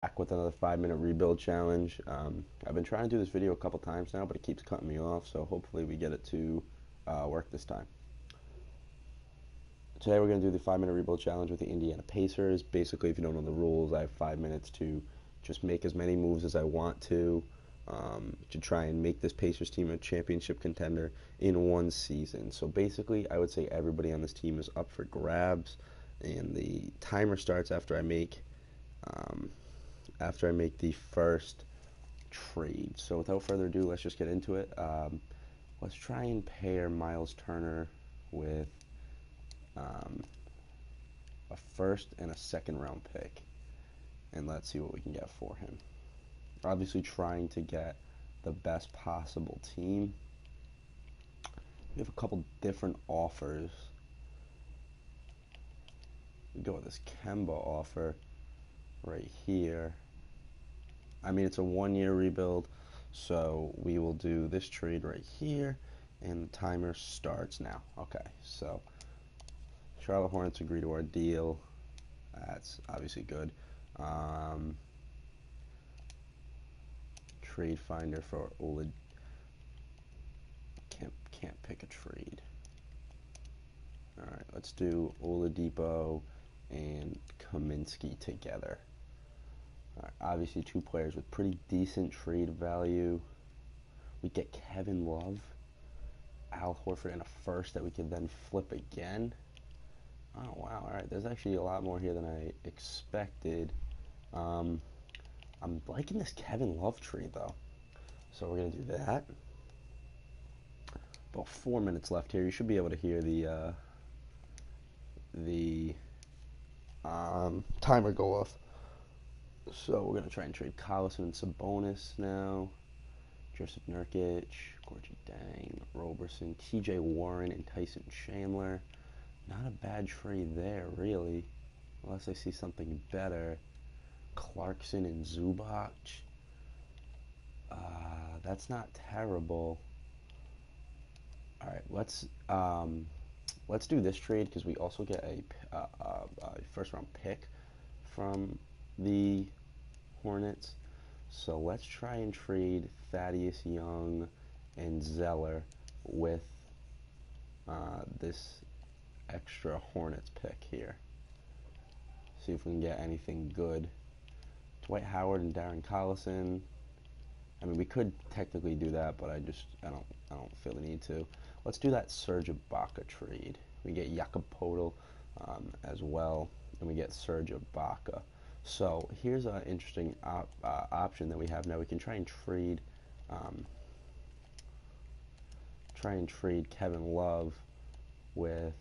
Back with another 5 minute rebuild challenge. I've been trying to do this video a couple times now, but it keeps cutting me off, so hopefully we get it to work this time. Today we're going to do the 5 minute rebuild challenge with the Indiana Pacers. Basically, if you don't know the rules, I have 5 minutes to just make as many moves as I want to try and make this Pacers team a championship contender in one season. So basically, I would say everybody on this team is up for grabs, and the timer starts um, after I make the first trade. So without further ado, let's just get into it. Let's try and pair Miles Turner with um, a first and a second round pick, and let's see what we can get for him. Obviously, trying to get the best possible team. We have a couple different offers. We go with this Kemba offer right here. I mean, it's a 1 year rebuild, so we will do this trade right here, and the timer starts now. Okay, so Charlotte Hornets agree to our deal. That's obviously good. Trade finder for Olad. Can't pick a trade. All right, let's do Oladipo and Kaminsky together. All right, obviously two players with pretty decent trade value. We get Kevin Love, Al Horford, and a first that we could then flip again. Oh wow! All right, there's actually a lot more here than I expected. I'm liking this Kevin Love trade though, so we're gonna do that. About 4 minutes left here. You should be able to hear the timer go off. So we're gonna try and trade Collison and Sabonis now. Joseph Nurkic, Gorgie Dang, Roberson, T.J. Warren, and Tyson Chandler. Not a bad trade there, really, unless I see something better. Clarkson and Zubac. That's not terrible. All right, let's do this trade because we also get a first round pick from the Hornets. So let's try and trade Thaddeus Young and Zeller with this extra Hornets pick here. See if we can get anything good. Dwight Howard and Darren Collison. I mean, we could technically do that, but I don't feel the need to. Let's do that Serge Ibaka trade. We get Jakob Poeltl as well, and we get Serge Ibaka. So here's an interesting option that we have now. We can try and trade Kevin Love with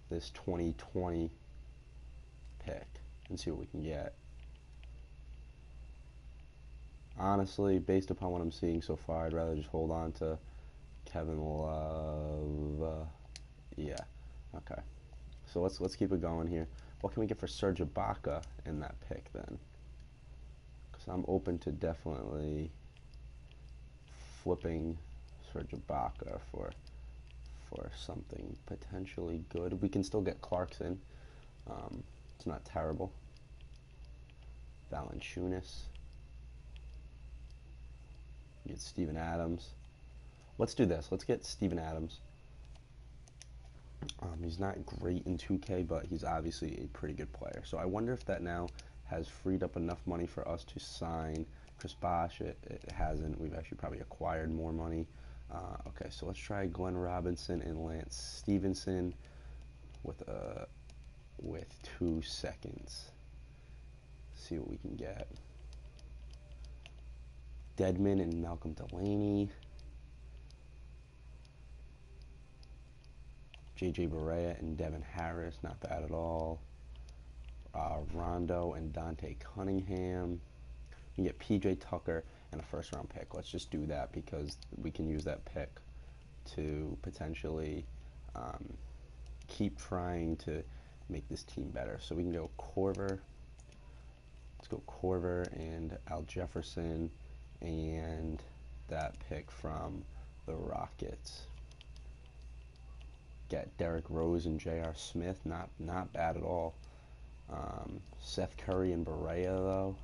this 2020 pick and see what we can get. Honestly, based upon what I'm seeing so far, I'd rather just hold on to Kevin Love. Yeah, okay. So let's keep it going here. What can we get for Serge Ibaka in that pick then? Because I'm open to definitely flipping Serge Ibaka for something potentially good. We can still get Clarkson. It's not terrible. Valanciunas. Get Steven Adams. Let's do this. Let's get Steven Adams. He's not great in 2K, but he's obviously a pretty good player. So I wonder if that now has freed up enough money for us to sign Chris Bosh. It hasn't. We've actually probably acquired more money. Okay, so let's try Glenn Robinson and Lance Stevenson with 2 seconds. See what we can get. Dedmon and Malcolm Delaney. J.J. Barea and Devin Harris, not bad at all. Rondo and Dante Cunningham. You get P.J. Tucker and a first-round pick. Let's just do that because we can use that pick to potentially keep trying to make this team better. So we can go Korver. Let's go Korver and Al Jefferson and that pick from the Rockets. Get Derrick Rose and J.R. Smith. Not bad at all. Seth Curry and Barea though.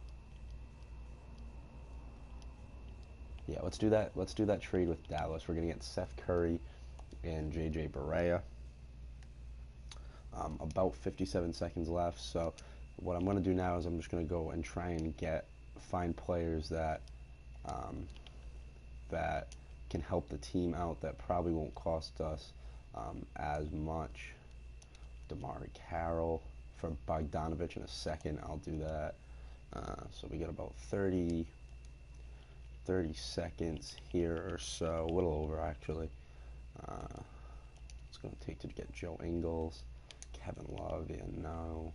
Yeah, let's do that. Let's do that trade with Dallas. We're gonna get Seth Curry and JJ Barea. About 57 seconds left. So what I'm gonna do now is I'm just gonna go and try and find players that that can help the team out that probably won't cost us as much. Damari Carroll for Bogdanovich in a second. I'll do that. So we got about 30 seconds here or so, a little over actually. It's going to take to get Joe Ingles, Kevin Love, and no.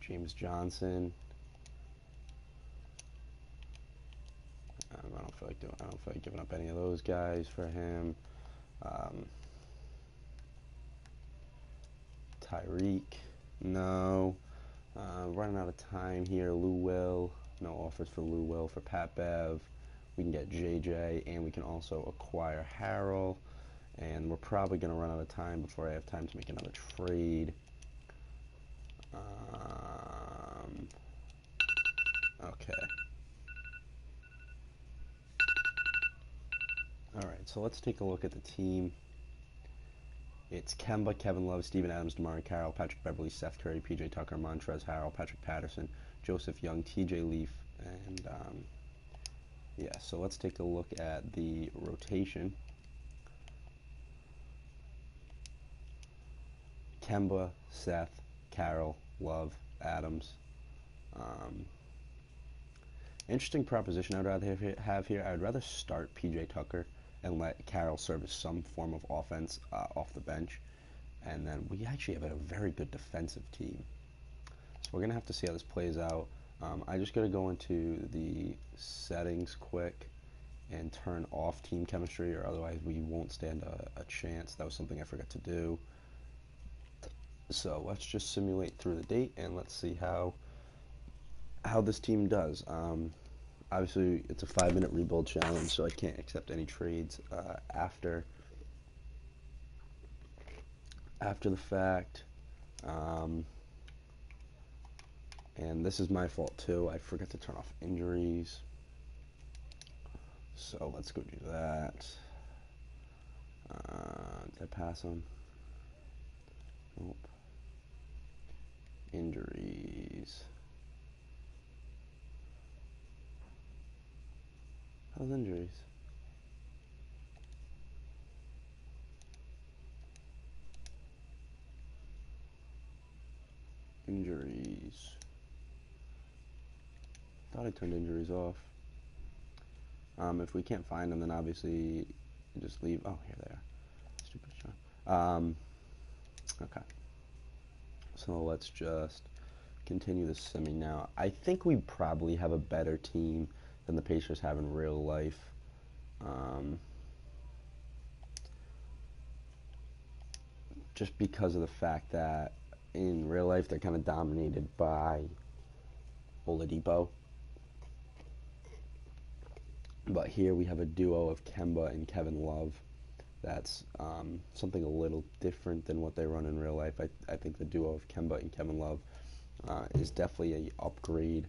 James Johnson. I don't feel like giving up any of those guys for him. Tyreek, no. Running out of time here. Lou Will, no offers for Lou Will. For Pat Bev, we can get JJ, and we can also acquire Harrell. And we're probably going to run out of time before I have time to make another trade. Okay. All right, so let's take a look at the team. It's Kemba, Kevin Love, Steven Adams, DeMar Carroll, Patrick Beverley, Seth Curry, PJ Tucker, Montrezl Harrell, Patrick Patterson, Joseph Young, TJ Leaf, and yeah, so let's take a look at the rotation. Kemba, Seth, Carroll, Love, Adams. Interesting proposition I'd rather have here. I'd rather start PJ Tucker and let Carroll serve as some form of offense off the bench. And then we actually have a very good defensive team. So we're going to have to see how this plays out. I just got to go into the settings quick and turn off team chemistry, or otherwise we won't stand a chance. That was something I forgot to do. So let's just simulate through the date and let's see how this team does. Obviously, it's a 5-minute rebuild challenge, so I can't accept any trades after the fact. And this is my fault too. I forgot to turn off injuries. So let's go do that. Did I pass them? Nope. Injuries. How's injuries? Injuries. Thought I turned injuries off. If we can't find them, then obviously just leave. Oh, here they are. Stupid shot. Okay. So let's just continue this semi now. I think we probably have a better team than the Pacers have in real life. Just because of the fact that in real life they're kind of dominated by Oladipo. But here we have a duo of Kemba and Kevin Love. That's something a little different than what they run in real life. I think the duo of Kemba and Kevin Love is definitely an upgrade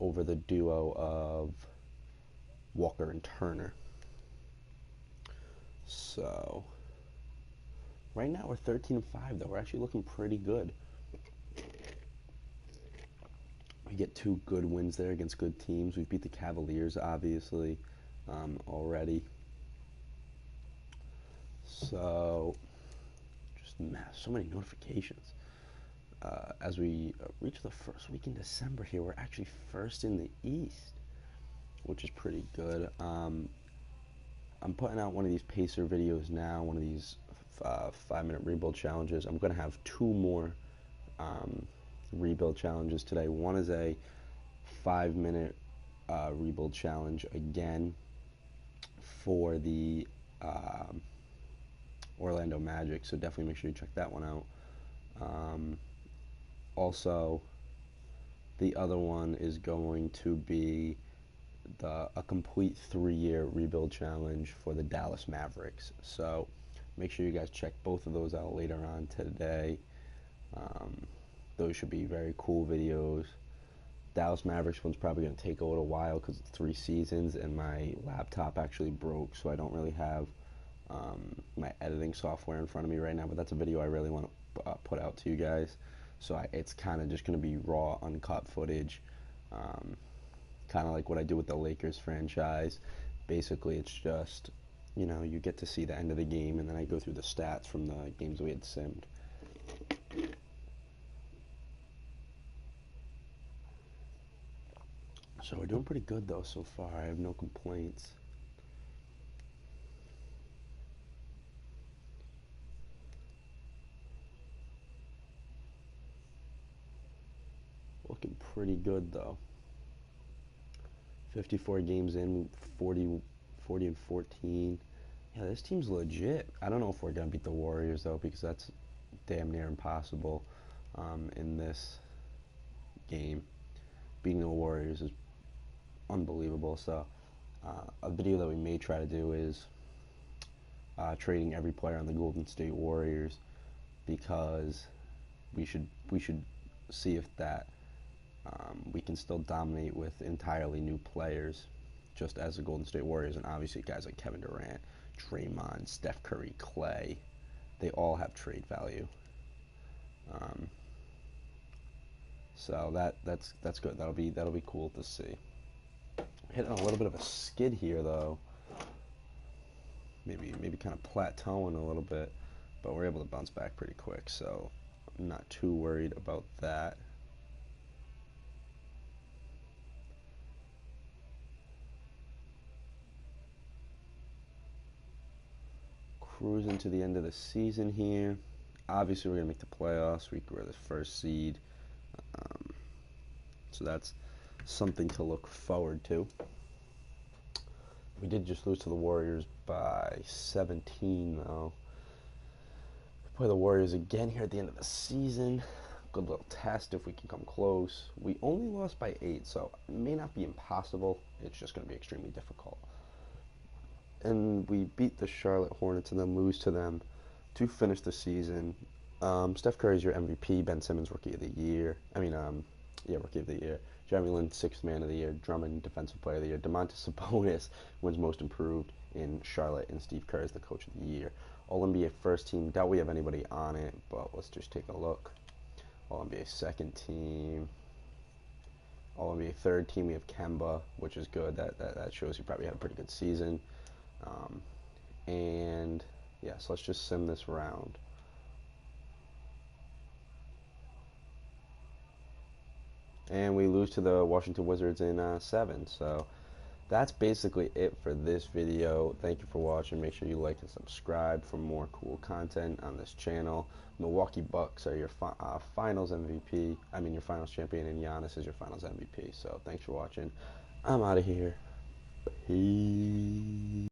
over the duo of Walker and Turner. So right now we're 13-5 though. We're actually looking pretty good. We get 2 good wins there against good teams. We've beat the Cavaliers obviously already. So just so many notifications. As we reach the first week in December here, we're actually first in the East, which is pretty good. I'm putting out one of these Pacer videos now, one of these 5-minute rebuild challenges. I'm going to have 2 more rebuild challenges today. One is a 5-minute rebuild challenge again for the Orlando Magic, so definitely make sure you check that one out. Also, the other one is going to be a complete 3-year rebuild challenge for the Dallas Mavericks. So make sure you guys check both of those out later on today. Um, those should be very cool videos. Dallas Mavericks one's probably going to take a little while because it's 3 seasons, and my laptop actually broke, so I don't really have my editing software in front of me right now. But that's a video I really want to put out to you guys. So it's kind of just going to be raw, uncut footage, um, kind of like what I do with the Lakers franchise. Basically, it's just, you get to see the end of the game, and then I go through the stats from the games we had simmed. So we're doing pretty good though so far. I have no complaints. Looking pretty good though. 54 games in, 40 and 14. Yeah, this team's legit. I don't know if we're gonna beat the Warriors though, because that's damn near impossible in this game. Beating the Warriors is unbelievable. So a video that we may try to do is trading every player on the Golden State Warriors, because we should see if that we can still dominate with entirely new players, just as the Golden State Warriors. And obviously guys like Kevin Durant, Draymond, Steph Curry, Clay, they all have trade value. Um, so that's good. That'll be cool to see. Hitting a little bit of a skid here though. Maybe kind of plateauing a little bit, but we're able to bounce back pretty quick. So I'm not too worried about that. Cruising to the end of the season here. Obviously, we're going to make the playoffs. We're the first seed. Um, so that's something to look forward to. We did just lose to the Warriors by 17, though. We play the Warriors again here at the end of the season. Good little test if we can come close. We only lost by 8, so it may not be impossible. It's just going to be extremely difficult. And we beat the Charlotte Hornets and then lose to them to finish the season. Steph Curry's your MVP. Ben Simmons, Rookie of the Year. Rookie of the Year. Jeremy Lin, Sixth Man of the Year. Drummond, Defensive Player of the Year. Domantas Sabonis wins Most Improved in Charlotte, and Steve Kerr is the Coach of the Year. All-NBA First Team. Doubt we have anybody on it, but let's just take a look. All-NBA Second Team. All-NBA Third Team, we have Kemba, which is good. That shows he probably had a pretty good season. And yeah, so let's just sim this round. And we lose to the Washington Wizards in 7. So that's basically it for this video. Thank you for watching. Make sure you like and subscribe for more cool content on this channel. Milwaukee Bucks are your finals MVP. Your finals champion, and Giannis is your finals MVP. So thanks for watching. I'm out of here. Peace.